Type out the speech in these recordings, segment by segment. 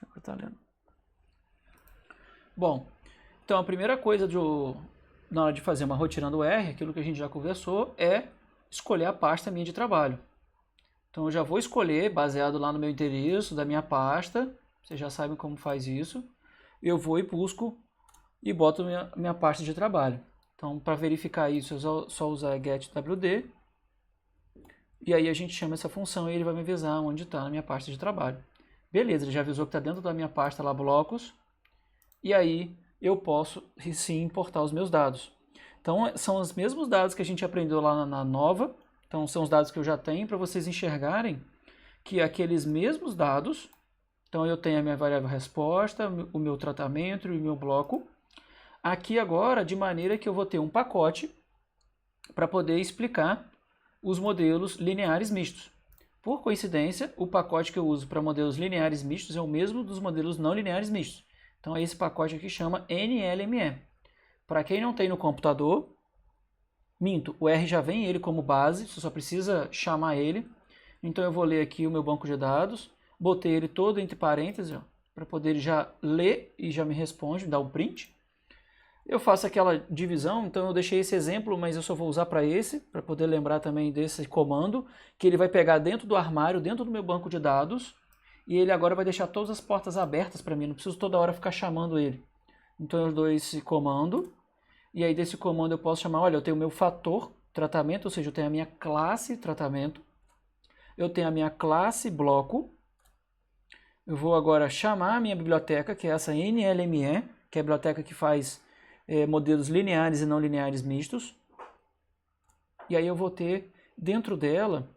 que agora tá lendo. Bom, então a primeira coisa na hora de fazer uma rotina do R, aquilo que a gente já conversou, é escolher a pasta minha de trabalho. Então eu já vou escolher, baseado lá no meu endereço da minha pasta, vocês já sabem como faz isso, eu vou e busco e boto minha pasta de trabalho. Então para verificar isso eu só usar getWD, e aí a gente chama essa função e ele vai me avisar onde está na minha pasta de trabalho. Beleza, ele já avisou que está dentro da minha pasta lá, blocos, e aí eu posso sim importar os meus dados. Então são os mesmos dados que a gente aprendeu lá na nova, então são os dados que eu já tenho para vocês enxergarem que aqueles mesmos dados, então eu tenho a minha variável resposta, o meu tratamento e o meu bloco, aqui agora de maneira que eu vou ter um pacote para poder explicar os modelos lineares mistos. Por coincidência, o pacote que eu uso para modelos lineares mistos é o mesmo dos modelos não lineares mistos. Então esse pacote aqui chama NLME. Para quem não tem no computador, minto, o R já vem ele como base, você só precisa chamar ele. Então eu vou ler aqui o meu banco de dados, botei ele todo entre parênteses, para poder ele já ler e já me responde, dá um print. Eu faço aquela divisão, então eu deixei esse exemplo, mas eu só vou usar para esse, para poder lembrar também desse comando, que ele vai pegar dentro do armário, dentro do meu banco de dados, e ele agora vai deixar todas as portas abertas para mim, não preciso toda hora ficar chamando ele. Então eu dou esse comando, e aí desse comando eu posso chamar, olha, eu tenho o meu fator tratamento, ou seja, eu tenho a minha classe tratamento, eu tenho a minha classe bloco, eu vou agora chamar a minha biblioteca, que é essa NLME, que é a biblioteca que faz modelos lineares e não lineares mistos. E aí eu vou ter dentro dela,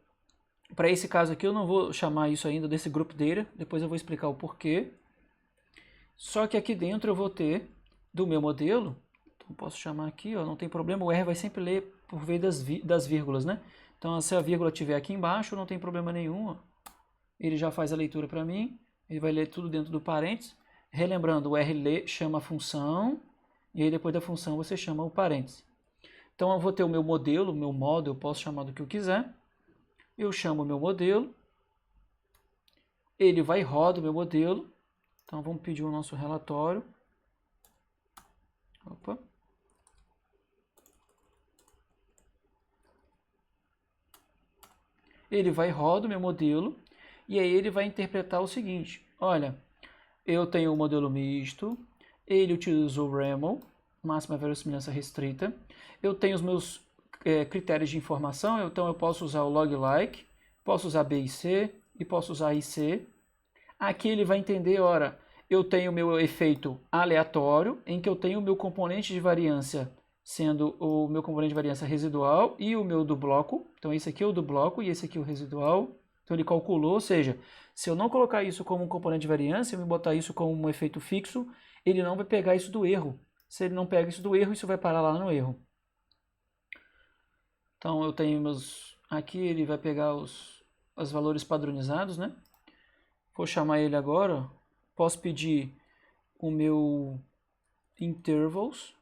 para esse caso aqui eu não vou chamar isso ainda desse group data, depois eu vou explicar o porquê. Só que aqui dentro eu vou ter do meu modelo, então posso chamar aqui, ó, não tem problema, o R vai sempre ler por vez das vírgulas, né? Então se a vírgula estiver aqui embaixo, não tem problema nenhum, ó. Ele já faz a leitura para mim, ele vai ler tudo dentro do parênteses. Relembrando, o R chama a função, e aí depois da função você chama o parênteses. Então eu vou ter o meu modelo, o meu model, eu posso chamar do que eu quiser. Eu chamo o meu modelo, ele vai e roda o meu modelo. Então vamos pedir o nosso relatório. Opa. Ele vai e roda o meu modelo, e aí ele vai interpretar o seguinte, olha, eu tenho um modelo misto, ele utilizou o RAML, máxima verossimilhança restrita. Eu tenho os meus critérios de informação, então eu posso usar o log-like, posso usar B e C e posso usar IC. Aqui ele vai entender, ora, eu tenho o meu efeito aleatório, em que eu tenho o meu componente de variância sendo o meu componente de variância residual e o meu do bloco. Então esse aqui é o do bloco e esse aqui é o residual. Então ele calculou, ou seja, se eu não colocar isso como um componente de variância, eu me botar isso como um efeito fixo, ele não vai pegar isso do erro. Se ele não pega isso do erro, isso vai parar lá no erro. Então eu tenho meus... Aqui ele vai pegar os valores padronizados, né? Vou chamar ele agora. Posso pedir o meu intervals.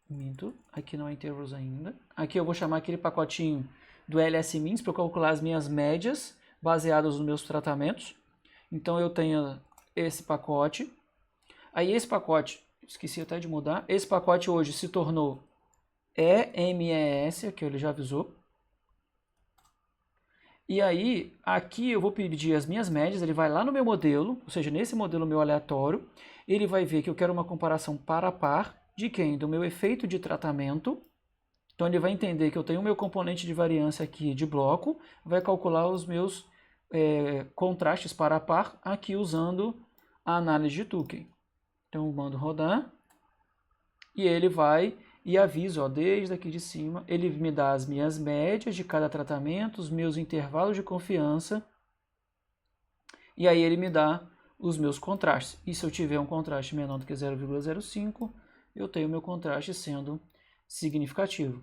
Minto, aqui não é intervals ainda. Aqui eu vou chamar aquele pacotinho do LSMins para calcular as minhas médias baseadas nos meus tratamentos. Então eu tenho esse pacote. Aí esse pacote, esqueci até de mudar, esse pacote hoje se tornou EMES, que ele já avisou. E aí, aqui eu vou pedir as minhas médias, ele vai lá no meu modelo, ou seja, nesse modelo meu aleatório, ele vai ver que eu quero uma comparação par a par de quem? Do meu efeito de tratamento. Então ele vai entender que eu tenho o meu componente de variância aqui de bloco, vai calcular os meus contrastes par a par aqui usando a análise de Tukey. Então eu mando rodar e ele vai e avisa, ó, desde aqui de cima, ele me dá as minhas médias de cada tratamento, os meus intervalos de confiança, e aí ele me dá os meus contrastes. E se eu tiver um contraste menor do que 0,05, eu tenho meu contraste sendo significativo.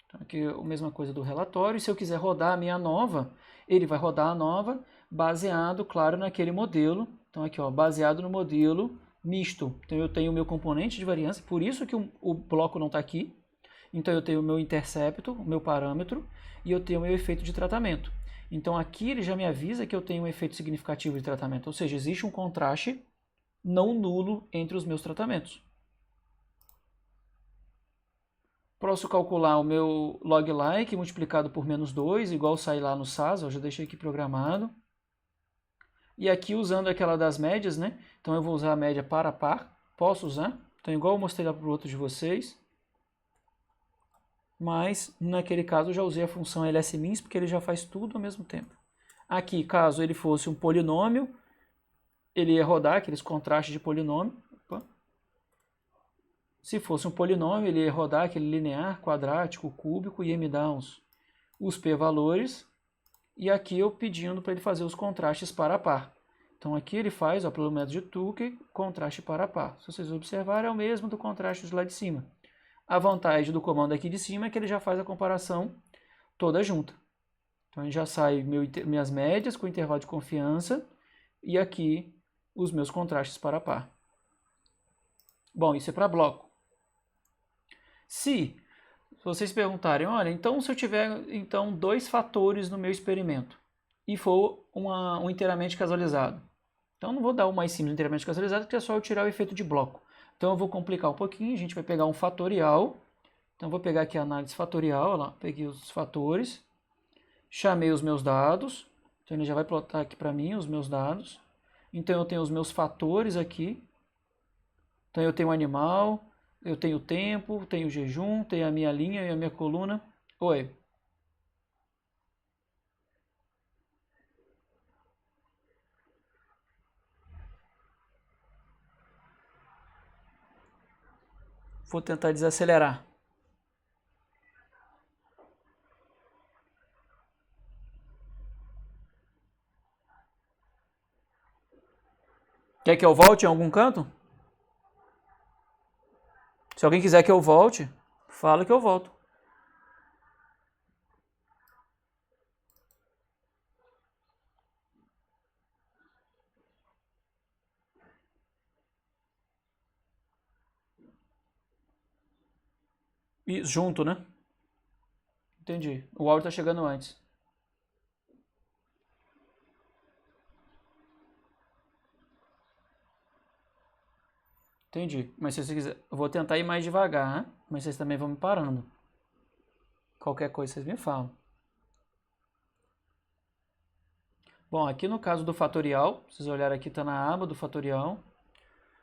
Então aqui é a mesma coisa do relatório. E se eu quiser rodar a minha nova, ele vai rodar a nova baseado, claro, naquele modelo. Então aqui, ó, baseado no modelo misto. Então eu tenho o meu componente de variância, por isso que o bloco não está aqui. Então eu tenho o meu intercepto, o meu parâmetro, e eu tenho o meu efeito de tratamento. Então aqui ele já me avisa que eu tenho um efeito significativo de tratamento, ou seja, existe um contraste não nulo entre os meus tratamentos. Posso calcular o meu log-like multiplicado por -2, igual sai lá no SAS, eu já deixei aqui programado. E aqui usando aquela das médias, né? Então eu vou usar a média par a par, posso usar. Então igual eu mostrei lá para o outro de vocês. Mas naquele caso eu já usei a função ls-min, porque ele já faz tudo ao mesmo tempo. Aqui, caso ele fosse um polinômio, ele ia rodar aqueles contrastes de polinômio. Opa. Se fosse um polinômio, ele ia rodar aquele linear, quadrático, cúbico, e ia me dar os p-valores. E aqui eu pedindo para ele fazer os contrastes par a par. Então aqui ele faz, ó, pelo método de Tukey, contraste par a par. Se vocês observarem, é o mesmo do contraste de lá de cima. A vantagem do comando aqui de cima é que ele já faz a comparação toda junta. Então já sai minhas médias com intervalo de confiança e aqui os meus contrastes par a par. Bom, isso é para bloco. Se vocês perguntarem, olha, então se eu tiver então 2 fatores no meu experimento e for um inteiramente casualizado, então não vou dar o mais simples inteiramente casualizado, porque é só eu tirar o efeito de bloco. Então eu vou complicar um pouquinho, a gente vai pegar um fatorial. Então eu vou pegar aqui a análise fatorial, olha lá, peguei os fatores, chamei os meus dados, então ele já vai plotar aqui para mim os meus dados. Então eu tenho os meus fatores aqui, então eu tenho o animal, eu tenho o tempo, tenho o jejum, tenho a minha linha e a minha coluna. Oi. Vou tentar desacelerar. Quer que eu volte em algum canto? Se alguém quiser que eu volte, fala que eu volto. E junto, né? Entendi. O áudio está chegando antes. Entendi. Mas se você quiser, eu vou tentar ir mais devagar, hein? Mas vocês também vão me parando. Qualquer coisa vocês me falam. Bom, aqui no caso do fatorial, vocês olharem aqui, está na aba do fatorial.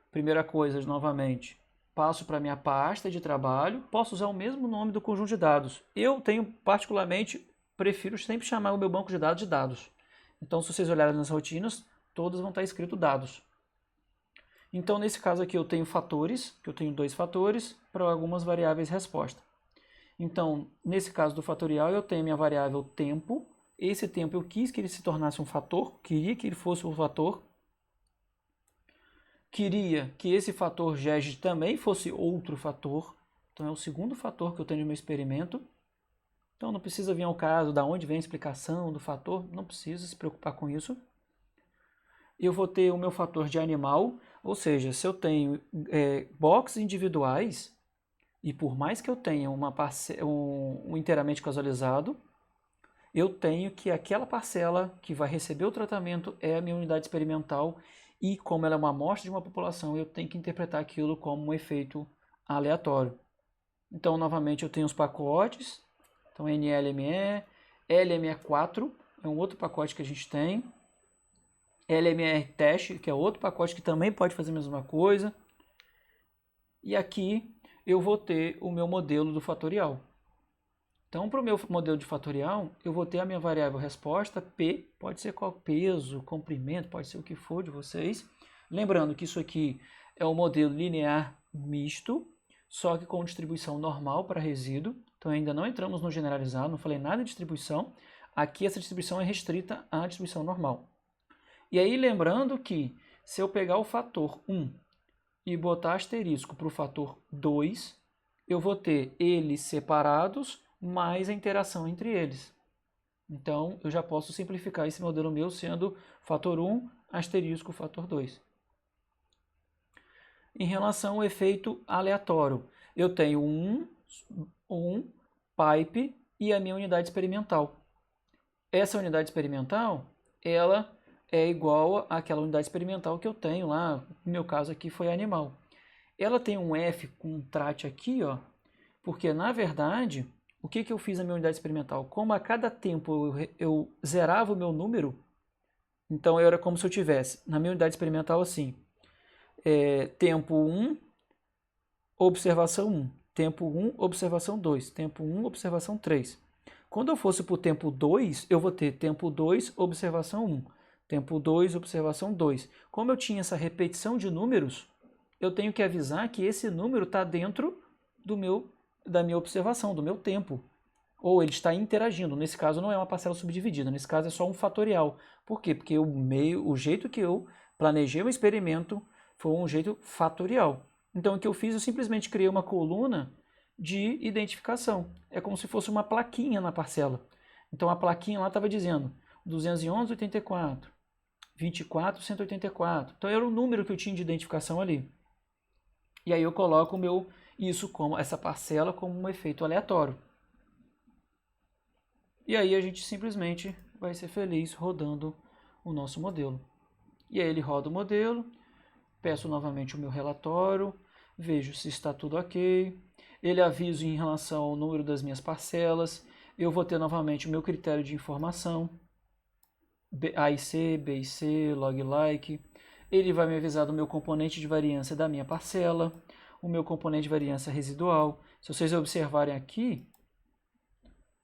Primeira coisa, novamente, passo para minha pasta de trabalho. Posso usar o mesmo nome do conjunto de dados. Eu tenho, particularmente, prefiro sempre chamar o meu banco de dados. Então, se vocês olharem nas rotinas, todas vão estar escrito dados. Então, nesse caso aqui, eu tenho fatores, que eu tenho 2 fatores, para algumas variáveis resposta. Então, nesse caso do fatorial, eu tenho minha variável tempo. Esse tempo eu quis que ele se tornasse um fator, queria que ele fosse um fator. Queria que esse fator GEG também fosse outro fator. Então, é o segundo fator que eu tenho no meu experimento. Então, não precisa vir ao caso de onde vem a explicação do fator, não precisa se preocupar com isso. Eu vou ter o meu fator de animal, ou seja, se eu tenho boxes individuais, e por mais que eu tenha um inteiramente casualizado, eu tenho que aquela parcela que vai receber o tratamento é a minha unidade experimental, e como ela é uma amostra de uma população, eu tenho que interpretar aquilo como um efeito aleatório. Então, novamente, eu tenho os pacotes, então NLME, LME4 é um outro pacote que a gente tem, LMR teste, que é outro pacote que também pode fazer a mesma coisa. E aqui eu vou ter o meu modelo do fatorial. Então, para o meu modelo de fatorial, eu vou ter a minha variável resposta, P, pode ser qual peso, comprimento, pode ser o que for de vocês. Lembrando que isso aqui é um modelo linear misto, só que com distribuição normal para resíduo. Então, ainda não entramos no generalizado, não falei nada de distribuição. Aqui essa distribuição é restrita à distribuição normal. E aí, lembrando que se eu pegar o fator 1 e botar asterisco para o fator 2, eu vou ter eles separados mais a interação entre eles. Então, eu já posso simplificar esse modelo meu sendo fator 1 asterisco fator 2. Em relação ao efeito aleatório, eu tenho um pipe e a minha unidade experimental. essa unidade experimental, ela é igual àquela unidade experimental que eu tenho lá, no meu caso aqui foi animal. Ela tem um F com um trat aqui, ó, porque na verdade, o que eu fiz na minha unidade experimental? Como a cada tempo eu zerava o meu número, então era como se eu tivesse, na minha unidade experimental assim, tempo 1, observação 1, tempo 1, observação 2, tempo 1, observação 3. Quando eu fosse para o tempo 2, eu vou ter tempo 2, observação 1, tempo 2, observação 2. Como eu tinha essa repetição de números, eu tenho que avisar que esse número está dentro da minha observação, do meu tempo. Ou ele está interagindo. Nesse caso não é uma parcela subdividida, nesse caso é só um fatorial. Por quê? Porque o jeito que eu planejei o experimento foi um jeito fatorial. Então o que eu fiz, eu simplesmente criei uma coluna de identificação. É como se fosse uma plaquinha na parcela. Então a plaquinha lá estava dizendo 211,84, 24,184. Então era o número que eu tinha de identificação ali. E aí eu coloco isso como essa parcela como um efeito aleatório. E aí a gente simplesmente vai ser feliz rodando o nosso modelo. E aí ele roda o modelo, peço novamente o meu relatório, vejo se está tudo ok, ele avisa em relação ao número das minhas parcelas, eu vou ter novamente o meu critério de informação, A e C, B e C, log like, ele vai me avisar do meu componente de variância da minha parcela, o meu componente de variância residual. Se vocês observarem aqui,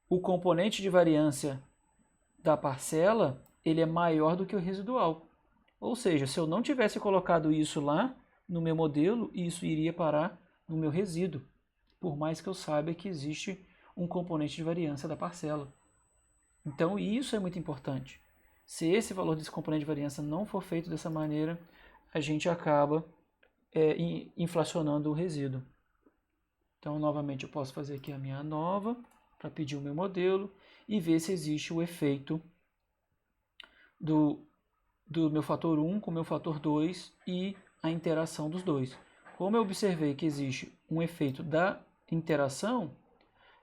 o componente de variância da parcela, ele é maior do que o residual. Ou seja, se eu não tivesse colocado isso lá no meu modelo, isso iria parar no meu resíduo, por mais que eu saiba que existe um componente de variância da parcela. Então isso é muito importante. Se esse valor desse componente de variância não for feito dessa maneira, a gente acaba inflacionando o resíduo. Então, novamente, eu posso fazer aqui a minha nova para pedir o meu modelo e ver se existe o efeito do meu fator 1 com o meu fator 2 e a interação dos dois. Como eu observei que existe um efeito da interação,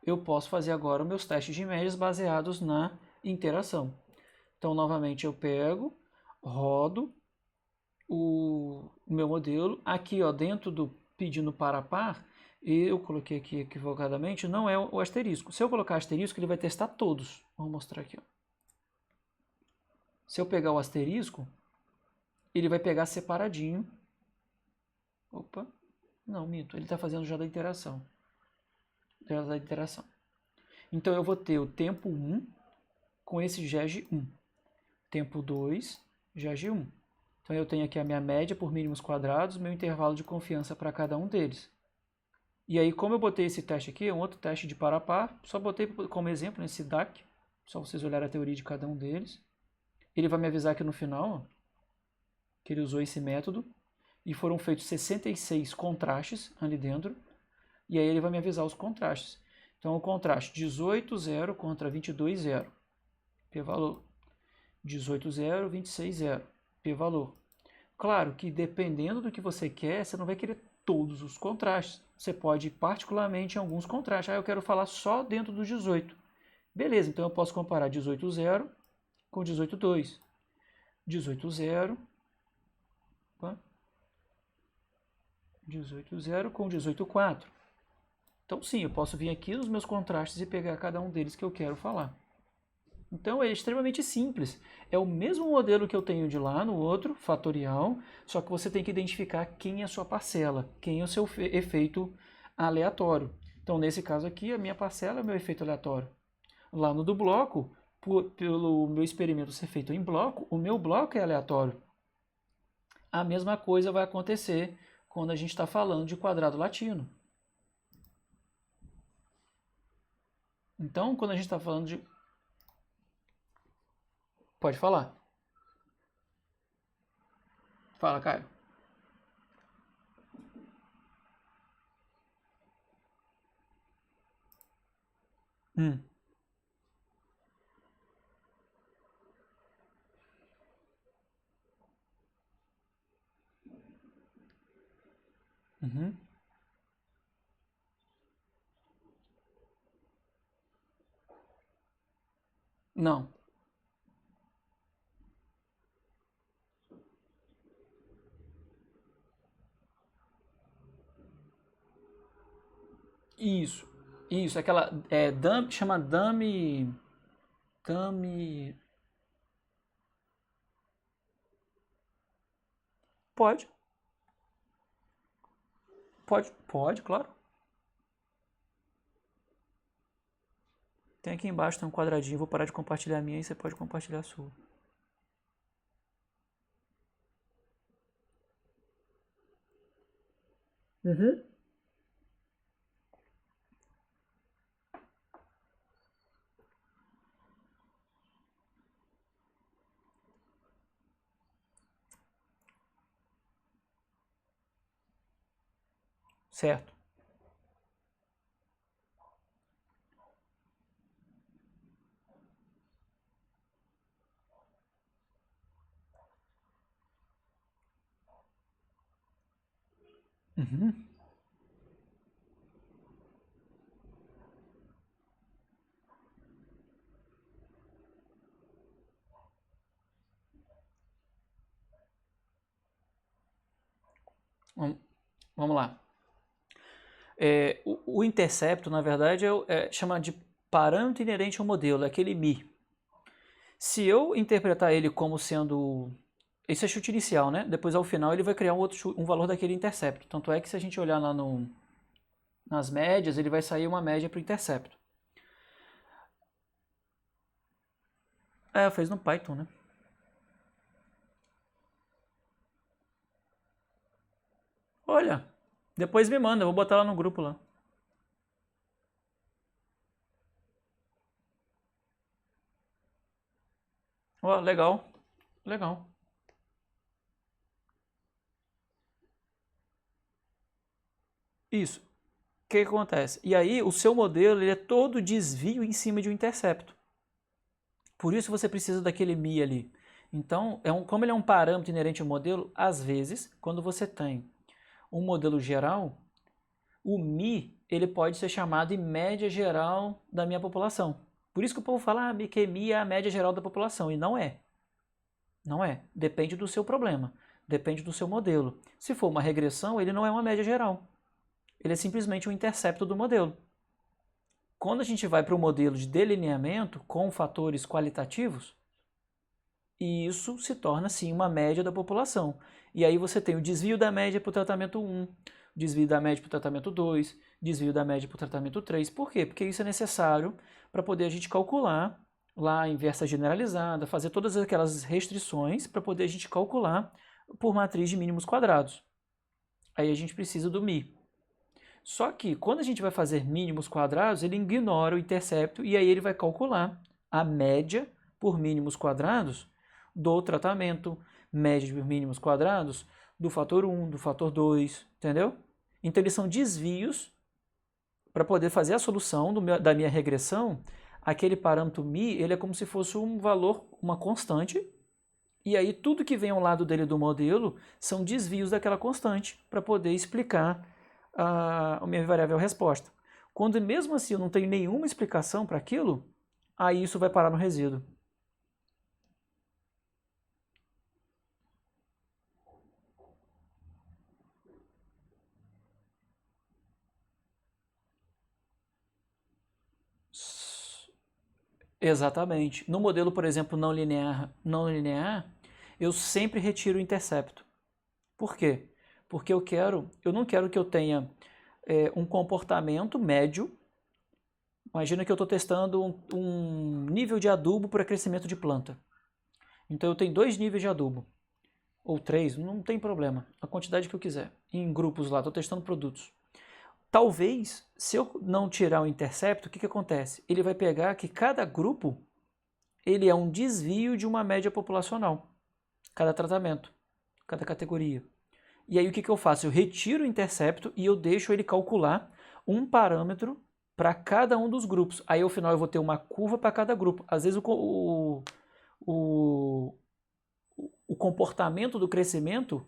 eu posso fazer agora os meus testes de médias baseados na interação. Então, novamente, eu pego, rodo o meu modelo. Aqui, ó, dentro do pedindo para par, eu coloquei aqui equivocadamente, não é o asterisco. Se eu colocar asterisco, ele vai testar todos. Vou mostrar aqui. Ó. Se eu pegar o asterisco, ele vai pegar separadinho. Opa, não, minto. Ele está fazendo já da interação. Então, eu vou ter o tempo 1 com esse GEG1. Tempo 2, GEG1. Então, eu tenho aqui a minha média por mínimos quadrados, meu intervalo de confiança para cada um deles. E aí, como eu botei esse teste aqui, é um outro teste de par a par, só botei como exemplo nesse DAC, só vocês olharem a teoria de cada um deles. Ele vai me avisar aqui no final, ó, que ele usou esse método, e foram feitos 66 contrastes ali dentro, e aí ele vai me avisar os contrastes. Então, o contraste 18,0 contra 22,0, p-valor. 18,0, 26,0, p-valor. Claro que dependendo do que você quer, você não vai querer todos os contrastes. Você pode ir particularmente em alguns contrastes. Ah, eu quero falar só dentro do 18. Beleza, então eu posso comparar 18,0 com 18,2. 18,0 18,0 com 18,4. Então sim, eu posso vir aqui nos meus contrastes e pegar cada um deles que eu quero falar. Então é extremamente simples. É o mesmo modelo que eu tenho de lá no outro, fatorial, só que você tem que identificar quem é a sua parcela, quem é o seu efeito aleatório. Então nesse caso aqui, a minha parcela é o meu efeito aleatório. Lá no do bloco, pelo meu experimento ser feito em bloco, o meu bloco é aleatório. A mesma coisa vai acontecer quando a gente está falando de quadrado latino. Então, quando a gente está falando de... Pode falar. Fala, Caio. Hum. Uhum. Não. Isso, isso, aquela chama dummy, pode, pode, claro. Tem aqui embaixo, tem um quadradinho, vou parar de compartilhar a minha e você pode compartilhar a sua. Uhum. Certo. Uhum. Vamos lá. O intercepto, na verdade, chama de parâmetro inerente ao modelo, é aquele mi. Se eu interpretar ele como sendo... Esse é chute inicial, né? Depois, ao final, ele vai criar um valor daquele intercepto. Tanto é que se a gente olhar lá nas médias, ele vai sair uma média para o intercepto. Fez no Python, né? Olha, depois me manda, eu vou botar lá no grupo lá. Ó, legal, legal. Isso. O que acontece? E aí, o seu modelo ele é todo desvio em cima de um intercepto. Por isso você precisa daquele mi ali. Então, como ele é um parâmetro inerente ao modelo, às vezes, quando você tem um modelo geral, o mi ele pode ser chamado de média geral da minha população. Por isso que o povo fala que mi é a média geral da população, e não é. Não é. Depende do seu problema, depende do seu modelo. Se for uma regressão, ele não é uma média geral. Ele é simplesmente um intercepto do modelo. Quando a gente vai para o modelo de delineamento com fatores qualitativos, isso se torna sim uma média da população. E aí você tem o desvio da média para o tratamento 1, desvio da média para o tratamento 2, desvio da média para o tratamento 3. Por quê? Porque isso é necessário para poder a gente calcular lá a inversa generalizada, fazer todas aquelas restrições para poder a gente calcular por matriz de mínimos quadrados. Aí a gente precisa do mi. Só que quando a gente vai fazer mínimos quadrados, ele ignora o intercepto e aí ele vai calcular a média por mínimos quadrados do tratamento, média por mínimos quadrados do fator 1, do fator 2, entendeu? Então eles são desvios para poder fazer a solução da minha regressão. Aquele parâmetro mi, ele é como se fosse um valor, uma constante, e aí tudo que vem ao lado dele do modelo são desvios daquela constante para poder explicar a minha variável resposta. Quando mesmo assim eu não tenho nenhuma explicação para aquilo, aí isso vai parar no resíduo. Exatamente. No modelo, por exemplo, não linear, eu sempre retiro o intercepto. Por quê? Porque eu não quero que eu tenha um comportamento médio. Imagina que eu estou testando um nível de adubo para crescimento de planta. Então eu tenho 2 níveis de adubo, ou 3, não tem problema, a quantidade que eu quiser. Em grupos lá, estou testando produtos. Talvez, se eu não tirar o intercepto, o que acontece? Ele vai pegar que cada grupo ele é um desvio de uma média populacional, cada tratamento, cada categoria. E aí o que eu faço? Eu retiro o intercepto e eu deixo ele calcular um parâmetro para cada um dos grupos. Aí ao final eu vou ter uma curva para cada grupo. Às vezes o, o comportamento do crescimento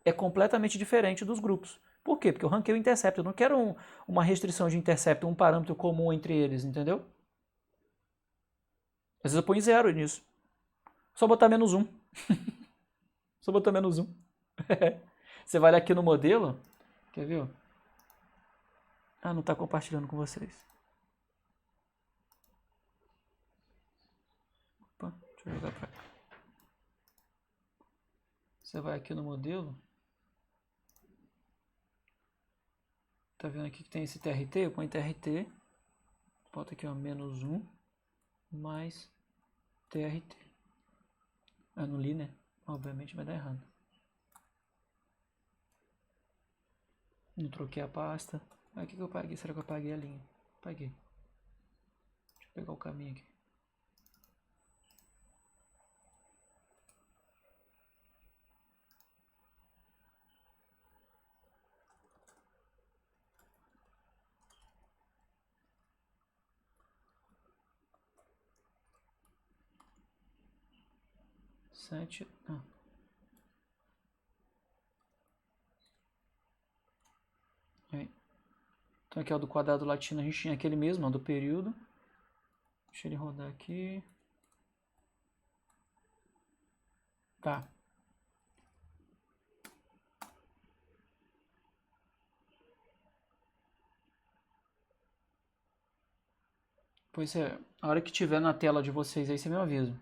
é completamente diferente dos grupos. Por quê? Porque eu ranquei o intercepto. Eu não quero uma restrição de intercepto, um parâmetro comum entre eles, entendeu? Às vezes eu ponho 0 nisso. Só botar -1. Só botar -1. Você vai aqui no modelo. Quer ver? Ah, não está compartilhando com vocês. Opa, deixa eu jogar para cá. Você vai aqui no modelo. Tá vendo aqui que tem esse TRT? Eu ponho TRT. Bota aqui, ó, -1 mais TRT. Ah, não li, né? Obviamente vai dar errado. Não troquei a pasta. Ah, o que eu paguei? Será que eu paguei a linha? Paguei. Deixa eu pegar o caminho aqui. Sete. Ah. Aí. Então aqui, ó, do quadrado latino a gente tinha aquele mesmo, ó, do período. Deixa ele rodar aqui. Tá. Pois é, a hora que tiver na tela de vocês aí, você me avisa.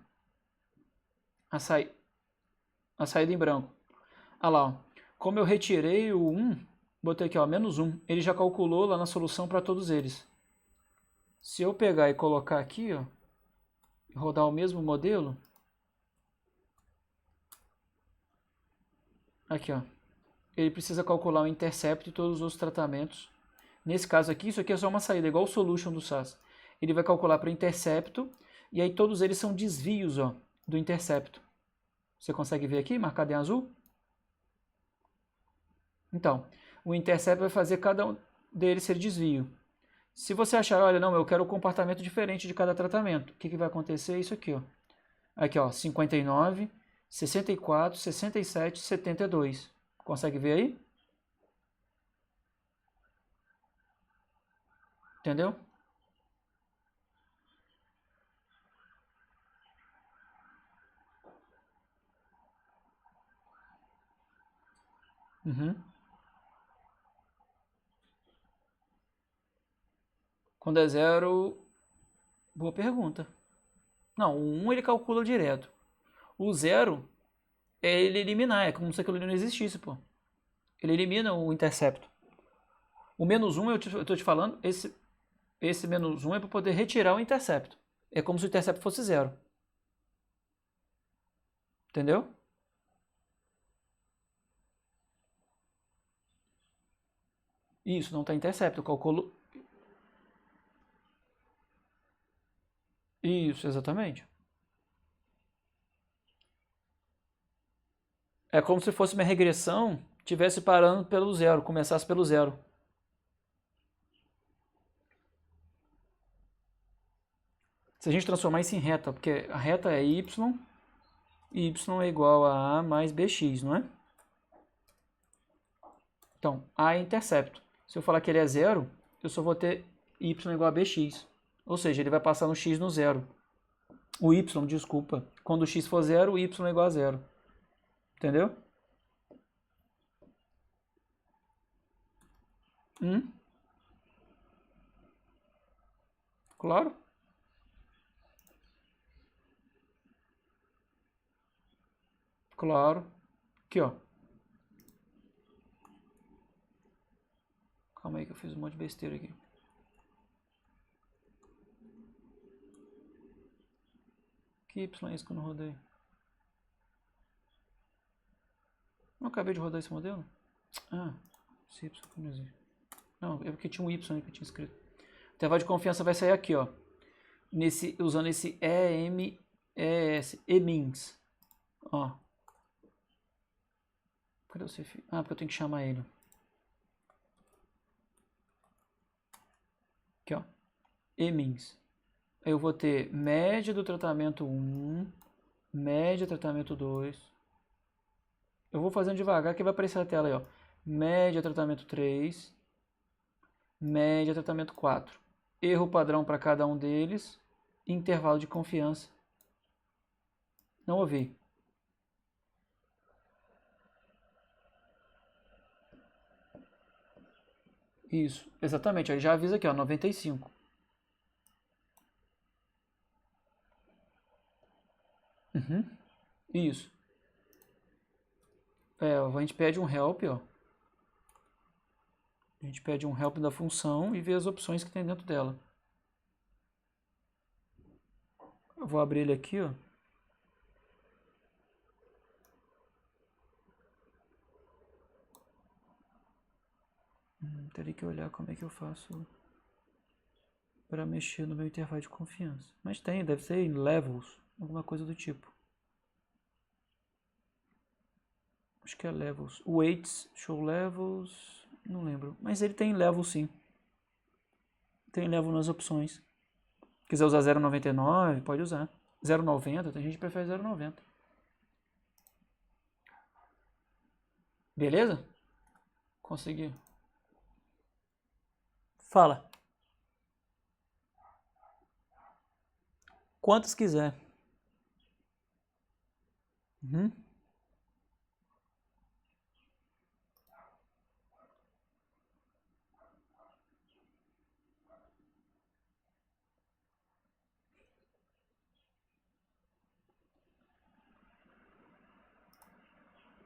A saída em branco. Ah lá, ó. Como eu retirei o 1, botei aqui, ó, -1. Ele já calculou lá na solução para todos eles. Se eu pegar e colocar aqui, ó, e rodar o mesmo modelo, aqui, ó, ele precisa calcular o intercept e todos os outros tratamentos. Nesse caso aqui, isso aqui é só uma saída, igual o solution do SAS. Ele vai calcular para o intercepto, e aí todos eles são desvios, ó, do intercepto. Você consegue ver aqui, marcado em azul? Então, o intercept vai fazer cada um deles ser desvio. Se você achar, olha, não, eu quero um comportamento diferente de cada tratamento, o que vai acontecer? Isso aqui, ó. Aqui, ó, 59, 64, 67, 72. Consegue ver aí? Entendeu? Uhum. Quando é zero, boa pergunta. Não, o 1 ele calcula direto. O 0 é ele eliminar, é como se aquilo não existisse, pô. Ele elimina o intercepto. O -1, eu tô te falando, esse -1 é para poder retirar o intercepto. É como se o intercepto fosse zero. Entendeu? Isso, não está intercepto. Eu calculo. Isso, exatamente. É como se fosse uma regressão, tivesse parando pelo zero, começasse pelo zero. Se a gente transformar isso em reta, porque a reta é y, e y é igual a mais bx, não é? Então, a é intercepto. Se eu falar que ele é zero, eu só vou ter y igual a bx. Ou seja, ele vai passar no x no zero. O y, desculpa. Quando o x for zero, o y é igual a zero. Entendeu? Claro. Claro. Aqui, ó. Calma aí que eu fiz um monte de besteira aqui. Que y é esse que eu não rodei? Não acabei de rodar esse modelo? Ah, esse y que não existe. Não, é porque tinha um y aí que eu tinha escrito. O intervalo de confiança vai sair aqui, ó. Usando esse emins. Ó. Cadê o CF? Ah, porque eu tenho que chamar ele. Aqui, ó. Emins. Aí eu vou ter média do tratamento 1, média do tratamento 2. Eu vou fazendo devagar que vai aparecer a tela aí, ó. Média tratamento 3, média tratamento 4. Erro padrão para cada um deles, intervalo de confiança. Não ouvi. Isso, exatamente. Aí já avisa aqui, ó, 95. Uhum. Isso. A gente pede um help, ó. A gente pede um help da função e vê as opções que tem dentro dela. Eu vou abrir ele aqui, ó. Teria que olhar como é que eu faço para mexer no meu intervalo de confiança. Mas tem, deve ser em levels, alguma coisa do tipo. Acho que é levels. Weights, show levels, não lembro. Mas ele tem level sim. Tem level nas opções. Quiser usar 0,99, pode usar. 0,90, tem gente que prefere 0,90. Beleza? Consegui. Fala. Quantos quiser. Uhum.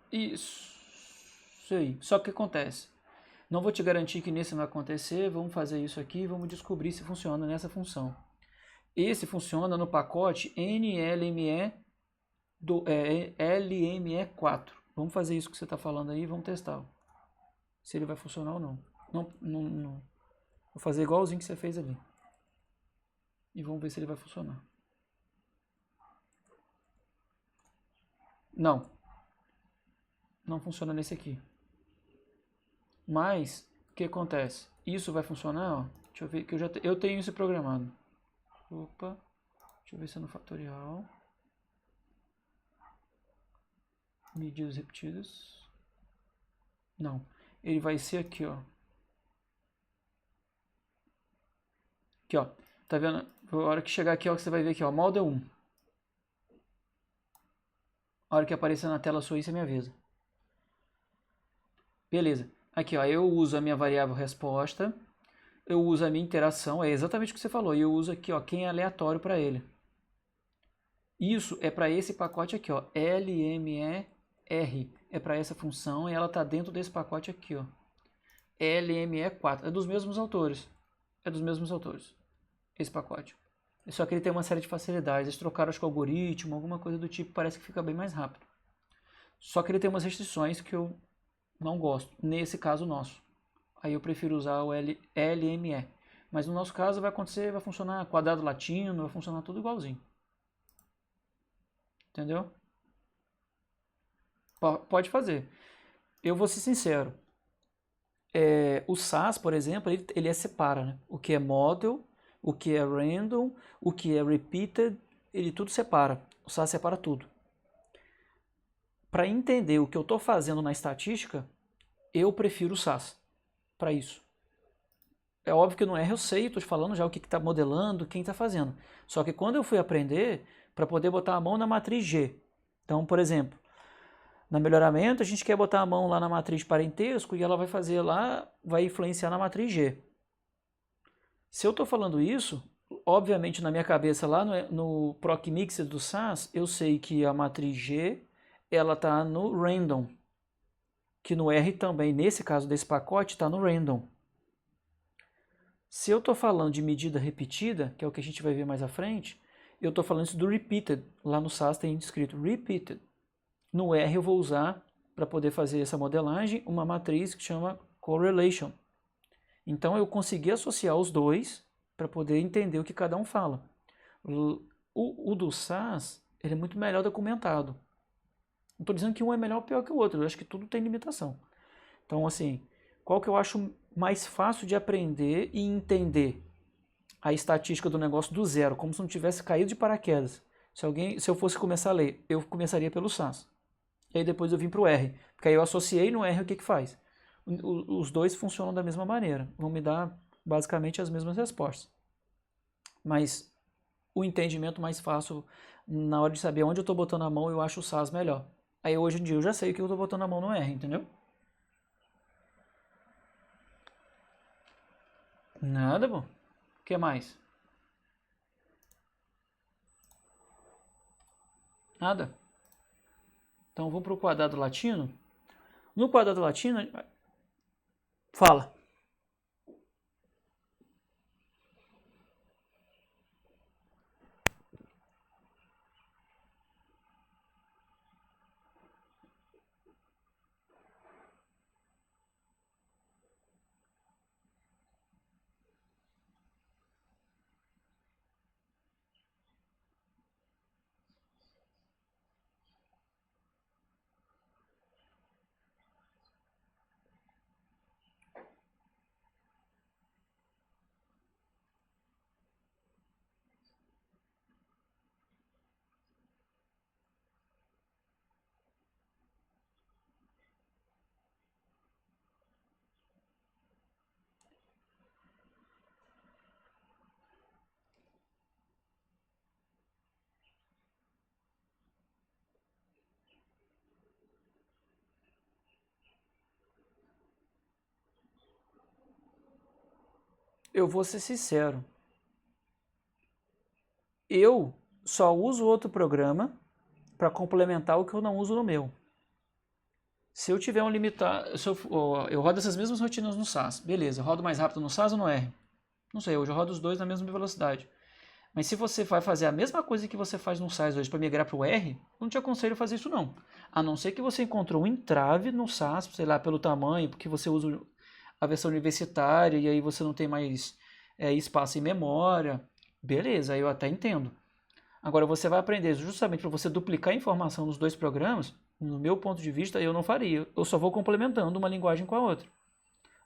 Isso aí. Só que o que acontece? Não vou te garantir que nesse vai acontecer, vamos fazer isso aqui e vamos descobrir se funciona nessa função. Esse funciona no pacote NLME LME4. Vamos fazer isso que você está falando aí e vamos testar. Se ele vai funcionar ou não. Não. Vou fazer igualzinho que você fez ali. E vamos ver se ele vai funcionar. Não. Não funciona nesse aqui. Mas, o que acontece? Isso vai funcionar, ó. Deixa eu ver, que eu tenho isso programado. Opa. Deixa eu ver se é no fatorial. Medidas repetidas. Não. Ele vai ser aqui, ó. Aqui, ó. Tá vendo? A hora que chegar aqui, ó, você vai ver aqui, ó. Model 1. A hora que aparecer na tela sua aí, você me avisa. Beleza. Aqui, ó. Eu uso a minha variável resposta. Eu uso a minha interação. É exatamente o que você falou. E eu uso aqui, ó, quem é aleatório para ele. Isso é para esse pacote aqui, ó. LMER. É para essa função e ela está dentro desse pacote aqui, ó. LME4. É dos mesmos autores. É dos mesmos autores. Esse pacote. Só que ele tem uma série de facilidades. Eles trocaram, acho que o algoritmo, alguma coisa do tipo, parece que fica bem mais rápido. Só que ele tem umas restrições que eu não gosto. Nesse caso nosso. Aí eu prefiro usar o LME. Mas no nosso caso vai acontecer, vai funcionar quadrado latino, vai funcionar tudo igualzinho. Entendeu? Pode fazer. Eu vou ser sincero. O SAS, por exemplo, ele separa, né? O que é model, o que é random, o que é repeated, ele tudo separa. O SAS separa tudo. Para entender o que eu estou fazendo na estatística, eu prefiro o SAS para isso. É óbvio que no R eu sei, estou te falando já o que está modelando, quem está fazendo. Só que quando eu fui aprender, para poder botar a mão na matriz G. Então, por exemplo, na melhoramento, a gente quer botar a mão lá na matriz parentesco e ela vai fazer lá, vai influenciar na matriz G. Se eu estou falando isso, obviamente na minha cabeça lá no Proc Mixer do SAS, eu sei que a matriz G ela está no random, que no R também, nesse caso desse pacote, está no random. Se eu estou falando de medida repetida, que é o que a gente vai ver mais à frente, eu estou falando isso do repeated. Lá no SAS tem escrito repeated. No R eu vou usar, para poder fazer essa modelagem, uma matriz que chama correlation. Então eu consegui associar os dois para poder entender o que cada um fala. O do SAS ele é muito melhor documentado. Não estou dizendo que um é melhor ou pior que o outro, eu acho que tudo tem limitação. Então, assim, qual que eu acho mais fácil de aprender e entender a estatística do negócio do zero, como se não tivesse caído de paraquedas. Se eu fosse começar a ler, eu começaria pelo SAS. E aí depois eu vim para o R, porque aí eu associei no R o que que faz. Os dois funcionam da mesma maneira, vão me dar basicamente as mesmas respostas. Mas o entendimento mais fácil, na hora de saber onde eu estou botando a mão, eu acho o SAS melhor. Aí hoje em dia eu já sei que eu estou botando a mão no R, entendeu? Nada, bom. O que mais? Nada. Então vou para o quadrado latino. No quadrado latino, fala. Eu vou ser sincero. Eu só uso outro programa para complementar o que eu não uso no meu. Se eu tiver um limitado, eu rodo essas mesmas rotinas no SAS, beleza, eu rodo mais rápido no SAS ou no R? Não sei, hoje eu rodo os dois na mesma velocidade. Mas se você vai fazer a mesma coisa que você faz no SAS hoje para migrar para o R, eu não te aconselho a fazer isso não. A não ser que você encontrou um entrave no SAS, sei lá, pelo tamanho, porque você usa a versão universitária e aí você não tem mais espaço em memória. Beleza, aí eu até entendo. Agora você vai aprender justamente para você duplicar a informação nos dois programas, no meu ponto de vista, eu não faria. Eu só vou complementando uma linguagem com a outra.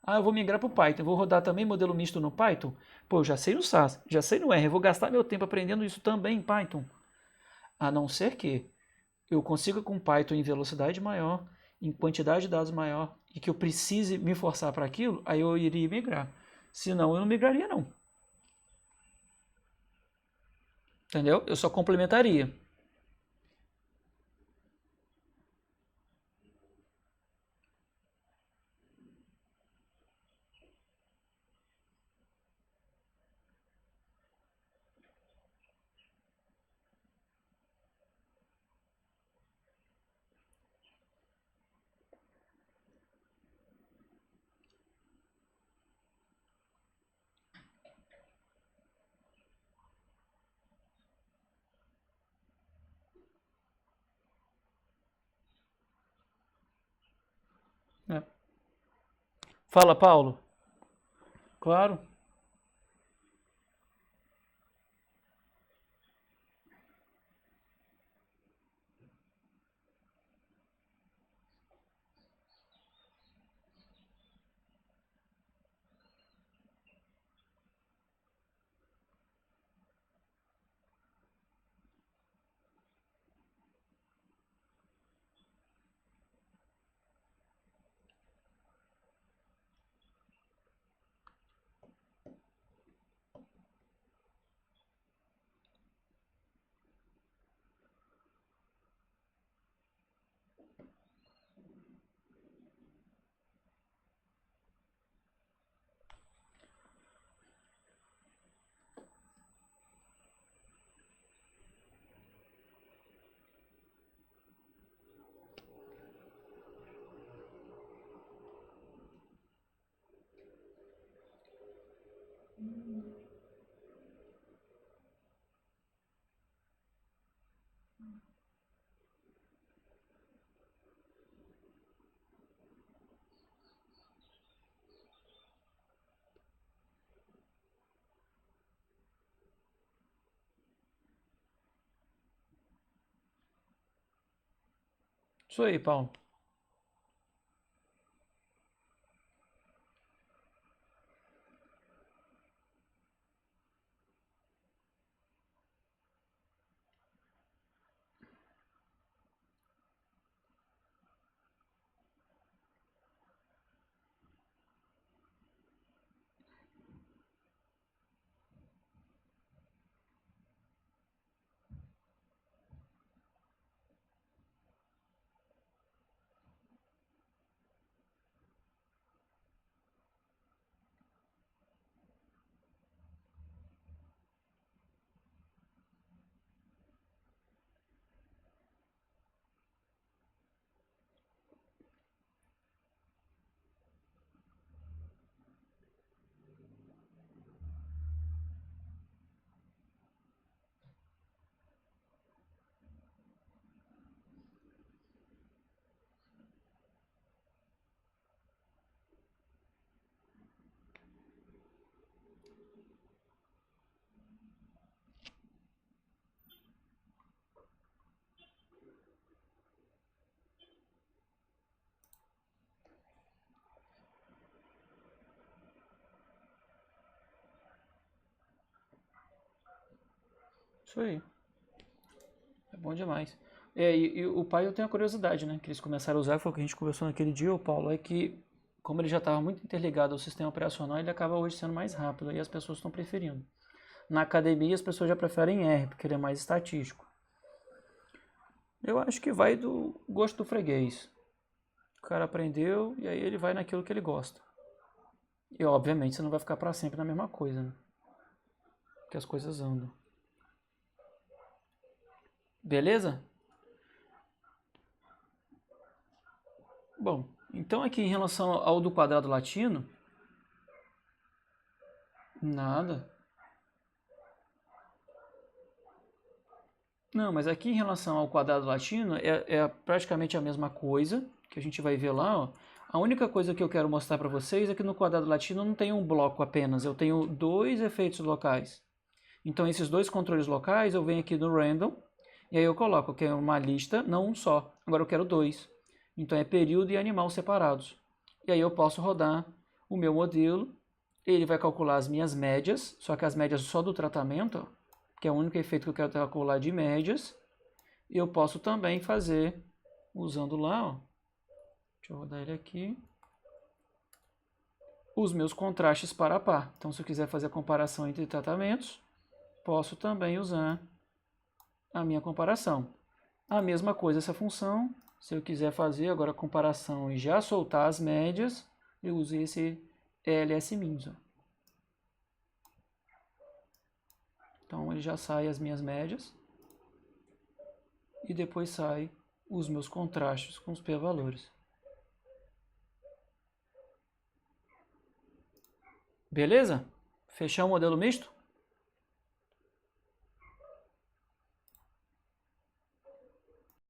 Ah, eu vou migrar para o Python, eu vou rodar também modelo misto no Python? Pô, eu já sei no SAS, já sei no R, eu vou gastar meu tempo aprendendo isso também em Python. A não ser que eu consiga com Python em velocidade maior, em quantidade de dados maior, e que eu precise me forçar para aquilo, aí eu iria migrar. Se não, eu não migraria não. Entendeu? Eu só complementaria. Né? Fala, Paulo. Claro. Isso aí, Paulo. Isso aí. É bom demais. E o pai eu tenho a curiosidade, né? Que eles começaram a usar, foi o que a gente conversou naquele dia, o Paulo, é que como ele já estava muito interligado ao sistema operacional, ele acaba hoje sendo mais rápido e as pessoas estão preferindo. Na academia as pessoas já preferem R, porque ele é mais estatístico. Eu acho que vai do gosto do freguês. O cara aprendeu e aí ele vai naquilo que ele gosta. E obviamente você não vai ficar para sempre na mesma coisa, né? Porque as coisas andam. Beleza? Bom, então aqui em relação ao do quadrado latino, nada. Não, mas aqui em relação ao quadrado latino é praticamente a mesma coisa que a gente vai ver lá. Ó. A única coisa que eu quero mostrar para vocês é que no quadrado latino não tem um bloco apenas, eu tenho dois efeitos locais. Então esses dois controles locais eu venho aqui no random e aí eu coloco que é uma lista, não um só. Agora eu quero dois. Então é período e animal separados. E aí eu posso rodar o meu modelo, ele vai calcular as minhas médias, só que as médias só do tratamento, ó, que é o único efeito que eu quero calcular de médias. E eu posso também fazer, usando lá, ó, deixa eu rodar ele aqui, os meus contrastes par a par. Então se eu quiser fazer a comparação entre tratamentos, posso também usar a minha comparação. A mesma coisa essa função, se eu quiser fazer agora a comparação e já soltar as médias, eu uso esse ls-min. Então ele já sai as minhas médias e depois sai os meus contrastes com os p-valores. Beleza? Fechar o modelo misto?